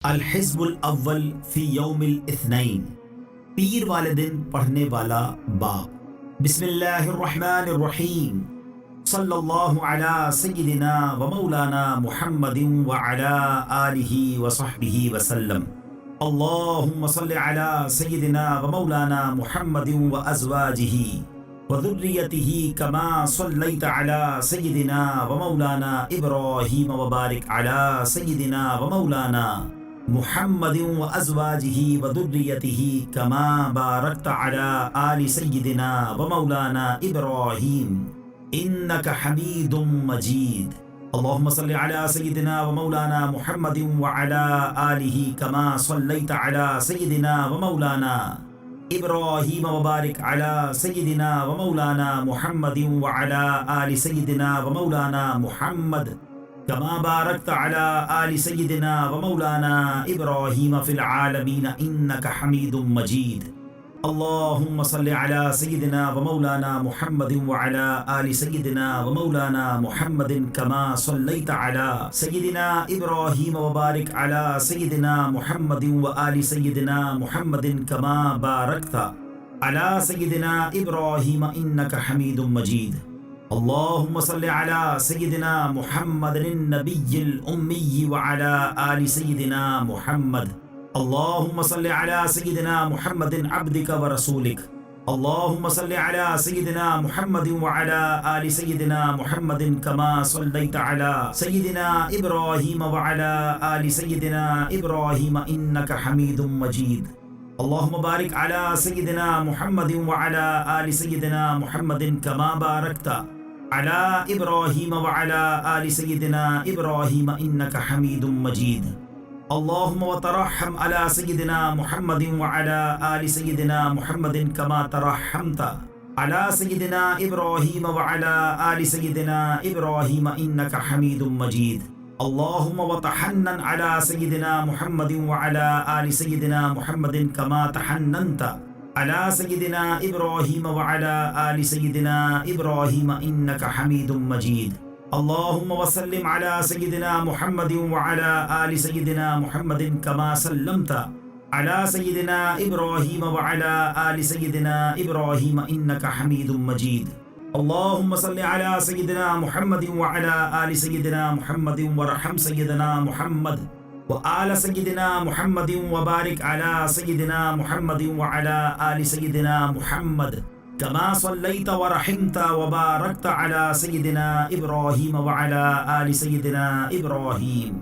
अल हिज़्बुल अव्वल फ़ी यौमिल इत्नैन, पीर वाले दिन पढ़ने वाला बाब। बिस्मिल्लाहिर्रहमानिर्रहीम। सल्लल्लाहु अला सय्यिदिना व मौलाना मुहम्मदिन व अला आलिहि व सहबिहि वसल्लम। अल्लाहुम्मा सल्लि अला सय्यिदिना व मौलाना मुहम्मदिन व अज़वाजिहि व ज़ुर्रिय्यतिहि कमा सल्लैता अला सय्यिदिना व मौलाना इब्राहीम व बारिक अला सय्यिदिना व मौलाना मुहम्मदिन व अज़वाजिहि व ज़ुर्रिय्यतिहि कमा बारकता अला आलि सय्यिदिना व मौलाना इब्राहीम इन्नका हमीदुम मजीद। अल्लाहुम्मा सल्लि अला सय्यिदिना व मौलाना मुहम्मदिन व अला आलिहि कमा सल्लैता अला सय्यिदिना व मौलाना इब्राहीम व बारिक अला सय्यिदिना व मौलाना मुहम्मदिन व अला आलि सय्यिदिना व मौलाना मुहम्मद कमा बारकता अला आलि सय्यिदिना व मौलाना इब्राहीम फिल आलमीन इन्नका हमीदुम मजीद। अल्लाहुम्मा सल्लि अला सय्यिदिना व मौलाना मुहम्मदिन व अला आलि सय्यिदिना व मौलाना मुहम्मदिन कमा सल्लैता अला सय्यिदिना इब्राहीम व बारिक अला सय्यिदिना मुहम्मदिन व आलि सय्यिदिना मुहम्मदिन कमा बारकता अला सय्यिदिना इब्राहीम इन्नका हमीदुम मजीद। अल्लाहुम्मा सल्लि अला सय्यिदिना मुहम्मदिन नबिय्यिल उम्मी व अला आलि सय्यिदिना मुहम्मद। अल्लाहुम्मा सल्लि अला सय्यिदिना मुहम्मदिन अब्दिका व रसूलिक। अल्लाहुम्मा सल्लि अला सय्यिदिना मुहम्मदिन व अला आलि सय्यिदिना मुहम्मदिन कमा सल्लैता अला सय्यिदिना इब्राहीम व अला आलि सय्यिदिना इब्राहीम इन्नका हमीदुम मजीद। अल्लाहुम्मा बारिक अला सय्यिदिना मुहम्मदिन व अला आलि सय्यिदिना मुहम्मदिन कमा बारकता अला इब्राहीम व अला आलि सय्यिदिना इब्राहीम इन्नका हमीदुम मजीद। अल्लाहुम्मा व तरहम अला सय्यिदिना मुहम्मदिन व अला आलि सय्यिदिना मुहम्मदिन कमा तरहमता अला सय्यिदिना इब्राहीम व अला आलि सय्यिदिना इब्राहीम इन्नका हमीदुम मजीद। अल्लाहुम्मा व तहन्नन अला सय्यिदिना मुहम्मदिन व अला आलि सय्यिदिना मुहम्मदिन कमा तहन्ननता अला सय्यिदिना इब्राहीम व अला आलि सय्यिदिना इब्राहीम इन्नका हमीदुम मजीद। अल्लाहुम्मा व सल्लिम अला सय्यिदिना मुहम्मदिन व अला आलि सय्यिदिना मुहम्मदिन कमा सल्लमता अला सय्यिदिना इब्राहीम व अला आलि सय्यिदिना इब्राहीम इन्नका हमीदुम मजीद। अल्लाहुम्मा सल्लि अला सय्यिदिना मुहम्मदिन व अला आलि सय्यिदिना मुहम्मदिन वरहम सय्यिदना मुहम्मद व आला सय्यिदिना मुहम्मदिन व बारिक अला सय्यिदिना मुहम्मदिन व अला आलि सय्यिदिना मुहम्मद कमा सल्लैता व रहिमता व बारकता अला सय्यिदिना इब्राहीम व अला आलि सय्यिदिना इब्राहीम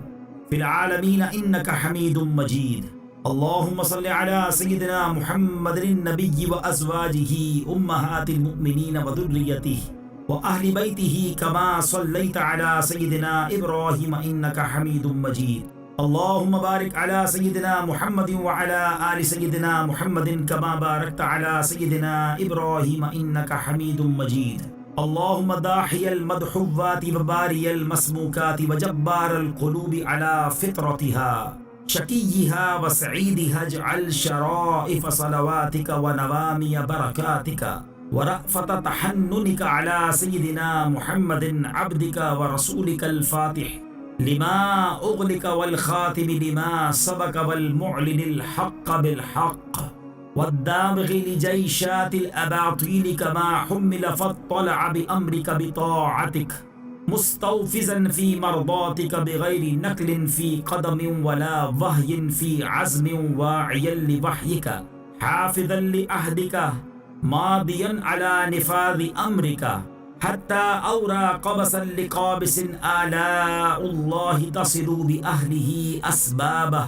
फिल आलमीन इन्नका हमीदुम मजीद। अल्लाहुम्मा सल्लि अला सय्यिदिना मुहम्मदिन नबिय्यि व अज़वाजिहि उम्महातिल मुमिनीन व ज़ुर्रिय्यतिहि व अहलि बैतिहि कमा सल्लैता अला सय्यिदिना इब्राहीम इन्नका हमीदुम मजीद। अल्लाहुम्मा बारिक अला सय्यिदिना मुहम्मदिन व अला आलि सय्यिदिना मुहम्मदिन कमा बारकता अला सय्यिदिना इब्राहीम इन्नका हमीदुम मजीद। अल्लाहुम्मा दाहियल मदहुव्वाति व बारियल मस्मूकाति व जब्बारल क़ुलूबि अला फित्रतिहा शकीय्यिहा व सईदिहा इजअल शराइफ सलवातिका व नवामिय बरकातिका व रअफ़त तहन्नुनिका अला सय्यिदिना मुहम्मदिन अब्दिका व रसूलिकल फ़ातिह लिमा उग़लिका वल ख़ातिम लिमा सबक वल मुअलिनिल हक़्क़ बिल हक़्क़ वद्दामिग़ि लिजैशातिल अबातील कमा हुम्मिल फ़त्तलअ बिअम्रिका बिताअतिक मुस्तौफ़िज़न फ़ी मरदातिका बिग़ैरि नक़लिन फ़ी क़दमिन वला वहयिन फ़ी अज़्मिन वाइयन लिवहयिका हाफ़िज़न लिअहदिका मादियन अला निफ़ाज़ि अम्रिका हत्ता औरा क़बसन लिक़ाबिसिन आलाउल्लाहि तसिलु बिअहलिही अस्बाबह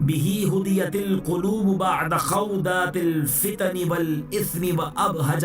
बिही हुदियतिल क़ुलूब बअद ख़ौदातिल फ़ितनि वल इस्मि व अबहज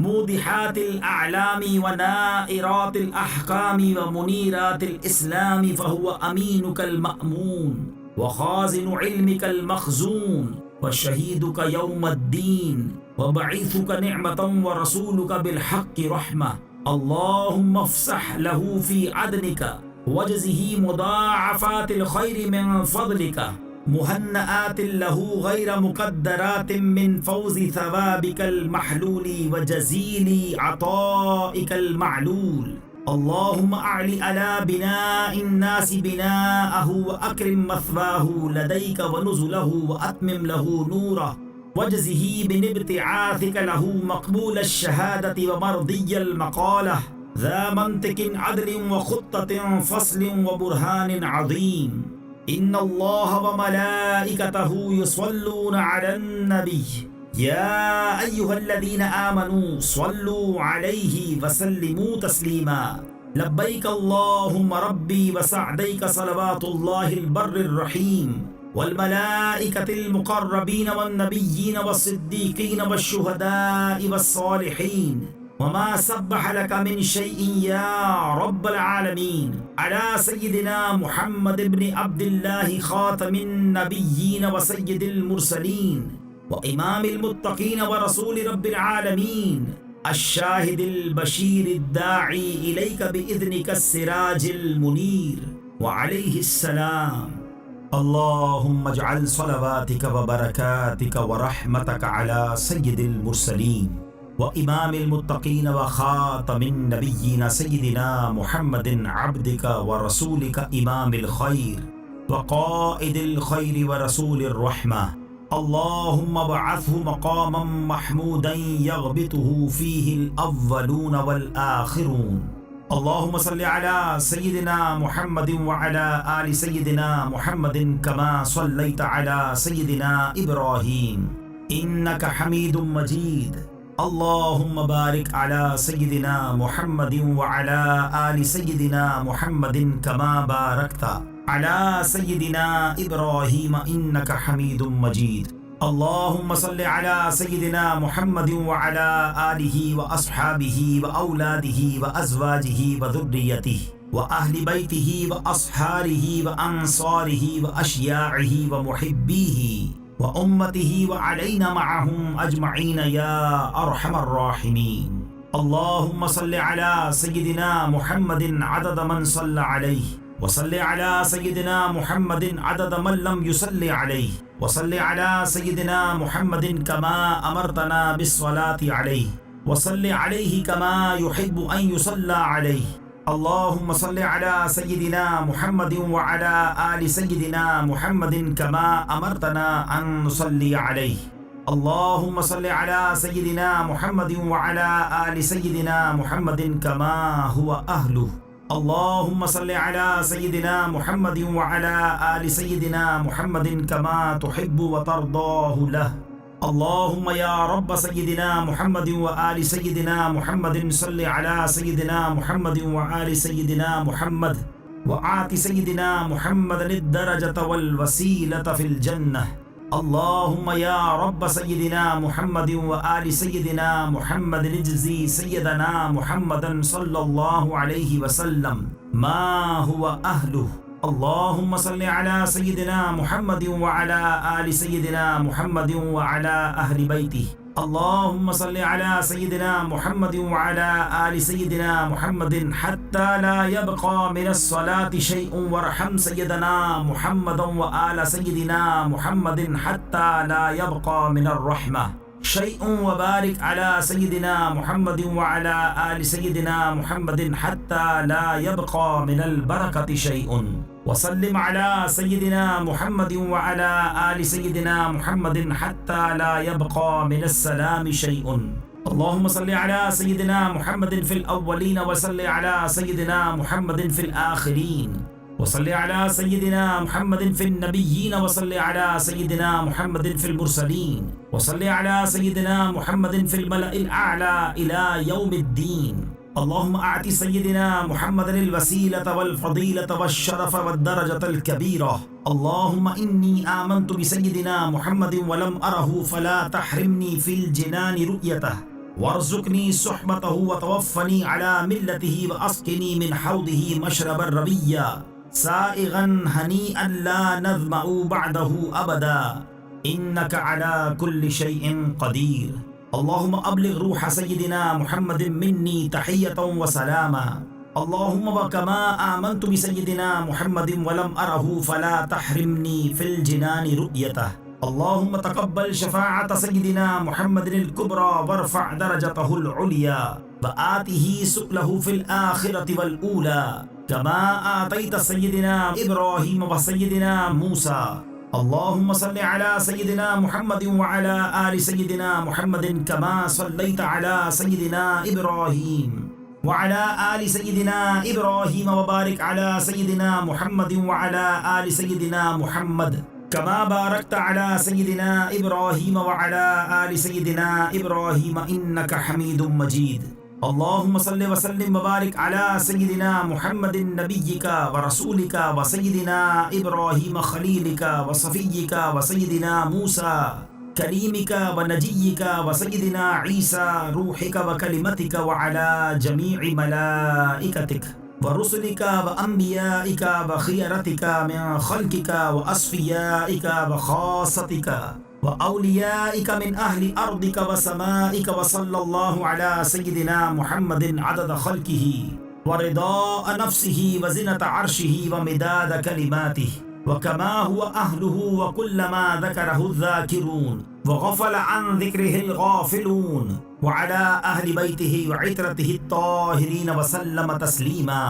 मूदिहातिल अअलामी व नाइरातिल अहकामी व मुनीरातिल इस्लामी फ़हुव अमीनुकल मअमून व ख़ाज़िनु इल्मिकल मख़ज़ून व शहीदुका यौमद्दीन व बईथुका निअमतन व रसूलुका बिल हक़्क़ि रहमा। अल्लाहुम्मा फ़्सह लहू फ़ी अदनिका वजज़िही मुदाअफ़ातिल ख़ैरि मिन फ़ज़लिका मुहन्नआतिल लहू गैर मुक़द्दरातिन मिन फ़ौज़ि सवाबिकल महलूली व जज़ीली अताइकल मअलूल। اللهم أعل على بناء الناس بناءه وأكرم مثواه لديك ونزله وأتمم له نوره واجزه بنبتعاثك له مقبول الشهادة ومرضي المقالة ذا منطق عدل وخطة فصل وبرهان عظيم. إن الله وملائكته يصلون على النبي يا أيها الذين آمنوا صلوا عليه وسلموا تسليما. لبيك اللهم ربي وسعديك صلوات الله البر الرحيم والملائكة المقربين والنبيين والصديقين والشهداء والصالحين وما سبح لك من شيء يا رب العالمين على سيدنا محمد بن عبد الله خاتم النبيين وسيد المرسلين وإمام المتقين ورسول رب العالمين الشاهد البشير الداعي إليك بإذنك السراج المنير وعليه السلام. اللهم اجعل صلواتك وبركاتك ورحمتك على سيد المرسلين وإمام المتقين وخاتم النبيين سيدنا محمد عبدك ورسولك إمام الخير وقائد الخير ورسول الرحمة. اللهم ابعثه مقاما محمودا يغبطه فيه الأولون والآخرون. اللهم صل على سيدنا محمد وعلى آل سيدنا محمد كما صليت على سيدنا إبراهيم إنك حميد مجيد. اللهم بارك على سيدنا محمد وعلى آل سيدنا محمد كما باركت على سيدنا إبراهيم إنك حميد مجيد. اللهم صل على سيدنا محمد وعلى آله وأصحابه وأولاده وأزواجه وذريته وأهل بيته وأصحاره وأنصاره وأشياعه ومحبيه وأمته وعلينا معهم أجمعين يا أرحم الراحمين. اللهم صل على سيدنا محمد عدد من صلى عليه وصل على سيدنا محمد عدد من لم يصل عليه وصل على سيدنا محمد كما أمرتنا بالصلاة عليه وصل عليه كما يحب أن يصلى عليه. اللهم صل على سيدنا محمد وعلى آل سيدنا محمد كما أمرتنا أن نصلي عليه. اللهم صل على سيدنا محمد وعلى آل سيدنا محمد كما هو أهله. اللهم صل على سيدنا محمد وعلى آل سيدنا محمد كما تحب وترضاه له. اللهم يا رب سيدنا محمد وآل سيدنا محمد صل على سيدنا محمد وآل سيدنا محمد وآت سيدنا محمد الدرجة والوسيلة في الجنة. اللهم يا رب سيدنا محمد وآل سيدنا محمد اجزي سيدنا محمدا صلى الله عليه وسلم ما هو أهله. اللهم صل على سيدنا محمد وعلى آل سيدنا محمد وعلى أهل بيته. اللهم صل على سيدنا محمد وعلى آل سيدنا محمد حتى لا يبقى من الصلاة شيء وارحم سيدنا محمدا وآل سيدنا محمد حتى لا يبقى من الرحمة شيء وبارك على سيدنا محمد وعلى آل سيدنا محمد حتى لا يبقى من البركة شيء وسلم على سيدنا محمد وعلى آل سيدنا محمد حتى لا يبقى من السلام شيء. اللهم صل على سيدنا محمد في الأولين وصل على سيدنا محمد في الآخرين وصل على سيدنا محمد في النبيين وصل على سيدنا محمد في المرسلين وصل على سيدنا محمد في الملأ الأعلى إلى يوم الدين. اللهم أعط سيدنا محمد الوسيلة والفضيلة والشرف والدرجة الكبيرة. اللهم إني آمنت بسيدنا محمد ولم أره فلا تحرمني في الجنان رؤيته وارزقني صحبته وتوفني على ملته وأسقني من حوضه مشرب الربية سائغا هنيئا لا نظمأ بعده أبدا إنك على كل شيء قدير. اللهم أبلغ روح سيدنا محمد مني تحية وسلاما. اللهم وكما آمنت بسيدنا محمد ولم أره فلا تحرمني في الجنان رؤيته. اللهم تقبل شفاعة سيدنا محمد الكبرى وارفع درجته العليا. वआतिही सुक्लहु फिल आखिरति वल ऊला कमा आतैत सय्यदिना इब्राहीम व सय्यदिना मूसा। अल्लाहुम्मा सल्लि अला सय्यदिना मुहम्मदिन व अला आलि सय्यदिना मुहम्मदिन कमा सल्लैत अला सय्यदिना इब्राहीम व अला आलि सय्यदिना इब्राहीम व बारिक अला सय्यदिना मुहम्मदिन व अला आलि सय्यदिना मुहम्मद कमा बारकत अला सय्यदिना इब्राहीम व अला आलि सय्यदिना इब्राहीम इन्नका हमीदुम मजीद। अल्लाहुम्मा सल्लि व सल्लिम व बारिक अला सय्यदिना मुहम्मदिन नबिय्यिका व रसूलिका व सय्यदिना इब्राहीम खलीलिका व सफिय्यिका व सय्यदिना मूसा कलीमिका व नजिय्यिका व सय्यदिना ईसा रूहिका व कलिमतिका व अला जमीइ मलाइकतिक व रुसुलिका व अंबियाइका व खियरतिका मिन खल्किका व अस्फियाइका व खासतिका व औलियाइका मिन अहली अर्दिका व समाइका व सल्लल्लाहु अला सय्यदिना मुहम्मदिन अदद खल्किही व रिदा नफ्सिही व ज़िनत अर्शिही व मिदाद कलिमातिही व कमा हुवा अहलुहु व कुल्लमा ज़करहु ज़ाकिरून व गफ़ल अन ज़िक्रिहिल गाफ़िलून व अला अहलि बैतिही व इत्रतिही त्ताहिरीन व सल्लम तस्लीमा।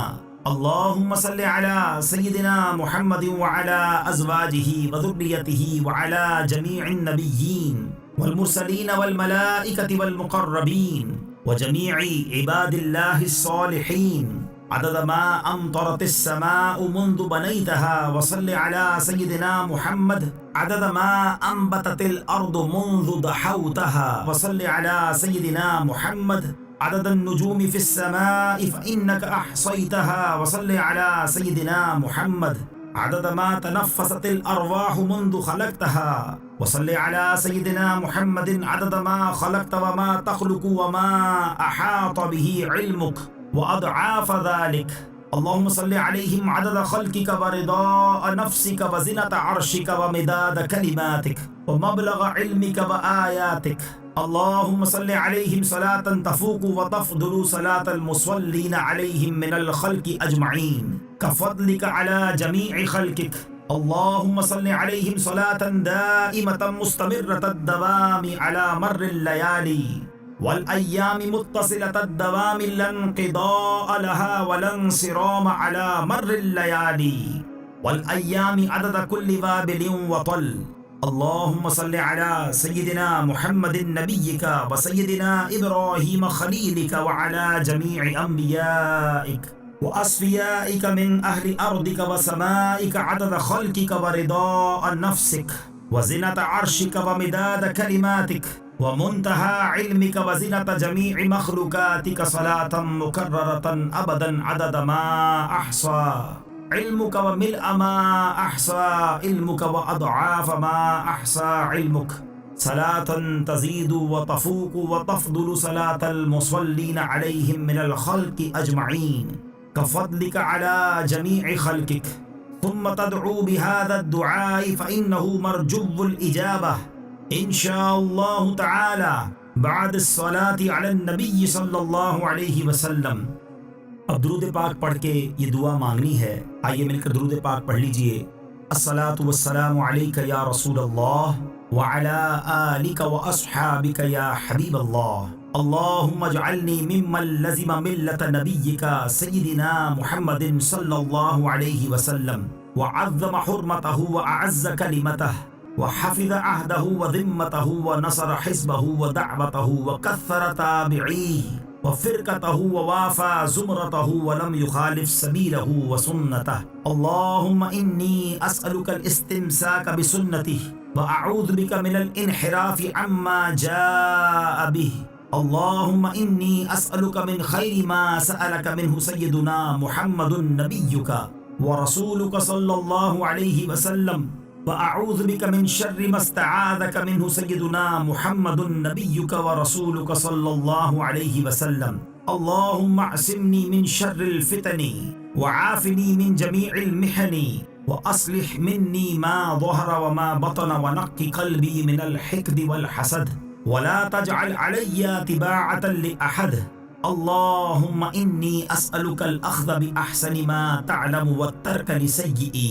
अल्लाहुम्मा सल्लि अला सय्यदिना मुहम्मदिन व अला अज़वाजिही व ज़ुर्रिय्यतिही व अला जमीइन नबिय्यीन वल मुरसलीन वल मलाइकति वल मुक़र्रबीन व जमीइ इबादिल्लाहिस सालिहीन अदद मा अमतरतिस समाउ मुंदु बनैतहा व सल्लि अला सय्यदिना मुहम्मद अदद मा अंबततिल अर्दु मुंदु दहौतहा व सल्लि अला सय्यदिना मुहम्मद अदद अन्नुजूमि फिस समाइ फइन्नका अहसैतहा व सल्लि अला सय्यदिना मुहम्मद अदद मा तनफ़्फ़सतिल अरवाहु मुंदु खलक़तहा व सल्लि अला सय्यदिना मुहम्मदिन अदद मा खलक़त व मा तख़्लुक़ु व मा अहात बिही इल्मुक व अदआफ़ ज़ालिक। अल्लाहुम्मा सल्लि अलैहिम अदद ख़ल्क़िका व रिदा नफ़्सिका व ज़िनत अर्शिका व मिदाद कलिमातिक व मबलग़ इल्मिका व आयातिक। अल्लाहुम्मा सल्लि अलैहिम सलातन तफ़ूक़ु व तफ़्दुलु सलातल मुसल्लीन अलैहिम मिनल ख़ल्क़ि अजमईन कफ़द्लिका अला जमीइ ख़ल्क़िक। अल्लाहुम्मा सल्लि अलैहिम सलातन दाइमतन मुस्तमिर्रतद दवामि अला मर्रिल लयाली वल अय्यामि मुत्तसिलतद दवामि लन क़िदाअ लहा वलन सिराम अला मर्रिल लयाली वल अय्यामि अदद कुल्लि वाबिलिन व तल। अल्लाहुम्मा सल्लि अला सय्यदिना मुहम्मदिन नबिय्यिका व सय्यदिना इब्राहीम खलीलिका व अला जमीइ अंबियाइक व अस्फियाइका मिन अहलि अर्दिका व समाइका अदद खल्किका व रिदा नफ्सिक व ज़िनत अर्शिका व मिदाद कलिमातिक व मुंतहा इल्मिका व ज़िनत जमीइ मख़लूक़ातिका सलातन मुकर्ररतन अबदन अदद मा अहसा इल्मुका व मिल्अ मा अहसा इल्मुका व अदआफ़ मा अहसा इल्मुक सलातन तज़ीदु व तफ़ूक़ु व तफ़्दुलु सलातल मुसल्लीन अलैहिम मिनल ख़ल्क़ि अजमईन कफ़द्लिका अला जमीइ ख़ल्क़िक थुम्मा तदअू बिहाज़ा दुआइ फ़इन्नहु मरजुव्वुल इजाबह इंशाअल्लाहु तआला बाद अस्सलाति अलन नबी सल्लल्लाहु अलैहि वसल्लम। अब दुरूद पाक पढ़ के ये दुआ मांगनी है। आइए मिलकर दुरूद पाक पढ़ लीजिए। अस्सलातु वस्सलामु अलैका या रसूलल्लाह व अला आलिका व अस्हाबिका या हबीबल्लाह। अल्लाहुम्मा अजअलनी मिम्मन लज़िम मिल्लत नबिय्यिका सय्यिदिना मुहम्मदिन सल्लल्लाहु अलैहि वसल्लम व अज़्ज़म हुर्मतहु व अअज़्ज़ कलिमतहु व हफ़िज़ अहदहु व ज़िम्मतहु व नसर हिज़्बहु व दअवतहु व कस्सर ताबिईही व फ़िरक़तहु व वाफ़ा ज़ुमरतहु व लम युख़ालिफ़ सबीलहु व सुन्नतहु। अल्लाहुम्मा इन्नी अस्अलुकल इस्तिमसाक बिसुन्नतिही व अऊज़ु बिका मिनल इन्हिराफ़ि अम्मा जाअ बिही। अल्लाहुम्मा इन्नी अस्अलुका मिन खैरि मा सअलका मिन्हु सय्यदुना मुहम्मदुन नबिय्युका व रसूलुका सल्लल्लाहु अलैहि वसल्लम व अऊज़ु बिका मिन शर्रि मस्तआज़का मिन्हु सय्यदुना मुहम्मदुन नबिय्युका व रसूलुका सल्लल्लाहु अलैहि वसल्लम। अल्लाहुम्मा असिमनी मिन शर्रिल फितनी व आफ़िनी मिन जमीइल मिहनी व अस्लिह मिन्नी मा ज़हर व मा बतन व नक्कि क़ल्बी मिनल हिक़्दि वल हसद व ला तजअल अलय्या तिबाअतन लिअहद। अल्लाहुम्मा इन्नी अस्अलुकल अख़्ज़ बिअहसनि मा तअलमु व तर्क लिसय्यि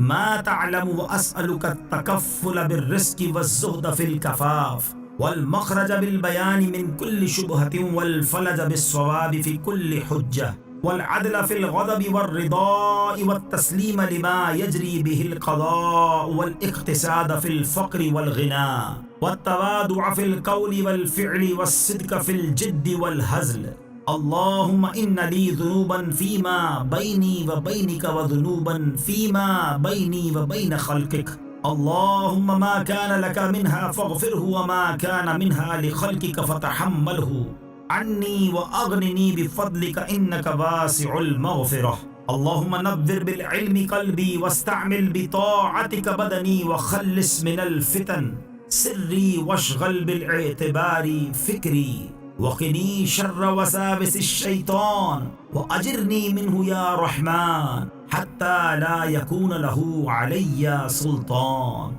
मा तअलमु व अस्अलुका तकफ़्फ़ुल बिर्रिज़्क़ि वज़्ज़ुहद फ़िल कफ़ाफ़ والمخرج بالبيان من كل شبهة والفلج بالصواب في كل حجة والعدل في الغضب والرضاء والتسليم لما يجري به القضاء والاقتصاد في الفقر والغنى والتواضع في القول والفعل والصدق في الجد والهزل. اللهم إن لي ذنوبا فيما بيني وبينك وذنوبا فيما بيني وبين خلقك. اللهم ما كان لك منها فاغفره وما كان منها لخلقك فتحمله عني وأغنني بفضلك إنك واسع المغفرة. اللهم نبذر بالعلم قلبي واستعمل بطاعتك بدني وخلص من الفتن سري واشغل بالاعتبار فكري وقني شر وساوس الشيطان وأجرني منه يا رحمن حتى لا يكون له علي سلطان.